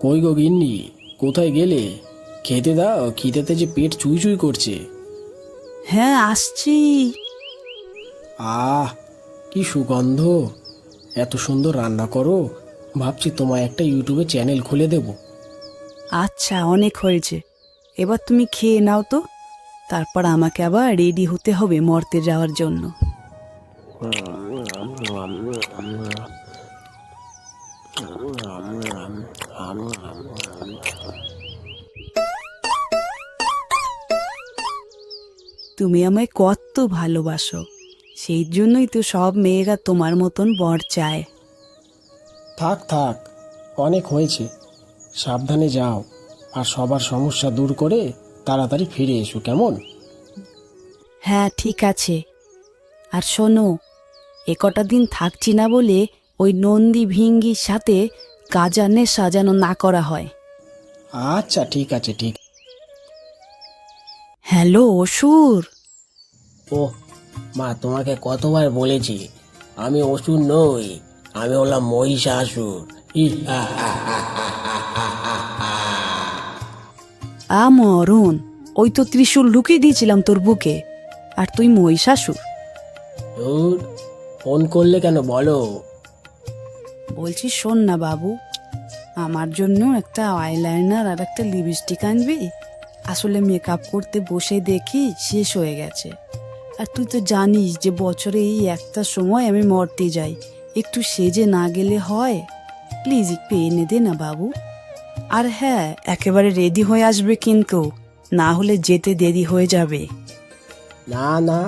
কই গো গিন্নি, কোথায় গেলে? খেতে দাও, খিদেতে যে পেট চুই চুই করছে। হ্যাঁ, আসছি। আহ, কি সুগন্ধ! এত সুন্দর রান্না করো, ভাবছি তোমায় একটা ইউটিউবে চ্যানেল খুলে দেব। আচ্ছা, অনেক হয়েছে। এবার তুমি খেয়ে নাও তো, তারপর আমাকে আবার রেডি হতে হবে মর্তে যাওয়ার জন্য। তুমি আমায় কত ভালোবাসো, সেই জন্যই তো সব মেয়েরা তোমার মতন বর চায়। থাক থাক, অনেক হয়েছে। সাবধানে যাও, আর সবার সমস্যা দূর করে তাড়াতাড়ি ফিরে এসো, কেমন? হ্যাঁ, ঠিক আছে। আর শোনো, এ কটা দিন থাকছি না বলে ওই নন্দী ভিঙ্গির সাথে গাজানে সাজানো না করা হয়। আচ্ছা, ঠিক আছে, ঠিক। হ্যালো অসুর। ও মা, তোমাকে কতবার বলেছি আমি অসুর নই, আমি হলাম মহিষাসুর। মরণ, ওই তো ত্রিশূল লুকিয়ে দিয়েছিলাম তোর বুকে, আর তুই মহিষাসুর। ধুর, ফোন করলে কেন বলো? বলছি শোন না বাবু, আমার জন্য একটা আইলাইনার আর একটা লিপস্টিক আনবি? আসলে মেকআপ করতে বসে দেখি শেষ হয়ে গেছে। আর তুই তো জানিস যে বছরে এই একটা সময় আমি মরতে যাই, একটু সেজে না গেলে হয়? প্লিজ একটু এনে দে না বাবু। আর হ্যাঁ, একেবারে রেডি হয়ে আসবে কিন্তু, না হলে যেতে দেরি হয়ে যাবে। না না,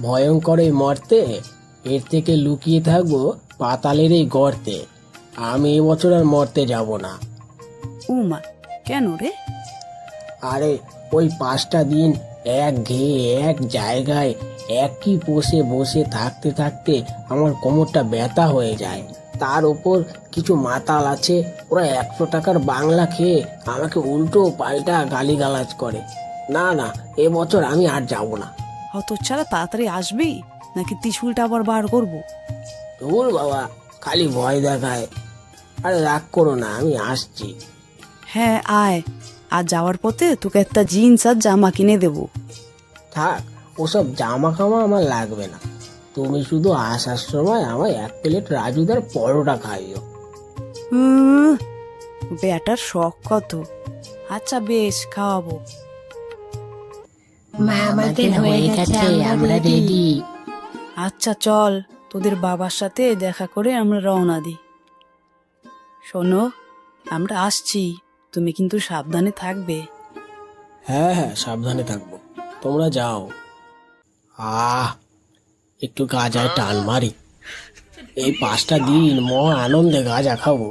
ভয়ঙ্কর এই মর্তে এর থেকে লুকিয়ে থাকবো পাতালের এই গর্তে। আমি এবছর আর মরতে যাব না। উমা, কেন রে? আরে, ওই 5টা দিন এক ঘেয়ে এক জায়গায় একই পোষে বসে থাকতে থাকতে আমার কোমরটা ব্যথা হয়ে যায়। তার ওপর কিছু মাতাল আছে, ওরা 100 টাকার বাংলা খেয়ে আমাকে উল্টো পাল্টা গালিগালাজ করে। না না, এবছর আমি আর যাব না। হতচ্ছাড়া, তাড়াতাড়ি আসবি নাকি ত্রিশূলটা আবার বার করবো? ধুর বাবা, খালি ভয় দেখায়। আরে রাগ করো না, আমি আসছি। হ্যাঁ আয়, আর যাওয়ার পথে তোকে একটা জিন্স আর জামা কিনে দেবো। থাক, ওসব জামা কামা আমার লাগবে না। তুমি শুধু আসার সময় আমায় 1 প্লেট রাজুদার পরোটা খাইও। হুম, বেটার শখ কত। আচ্ছা বেশ, খাওয়াবো। মা, আমাদের হয়ে গেছে, আমরা রেডি। আচ্ছা চল, তোদের বাবার সাথে দেখা করে আমরা রওনা দিই। শোনো, আমরা আসছি, তুমি কিন্তু সাবধানে থাকবে। হ্যাঁ হ্যাঁ, সাবধানে থাকবো, তোমরা যাও। আহ, একটু গাজায় টান মারি। এই 5টা দিন আনন্দে গাঁজা খাবো।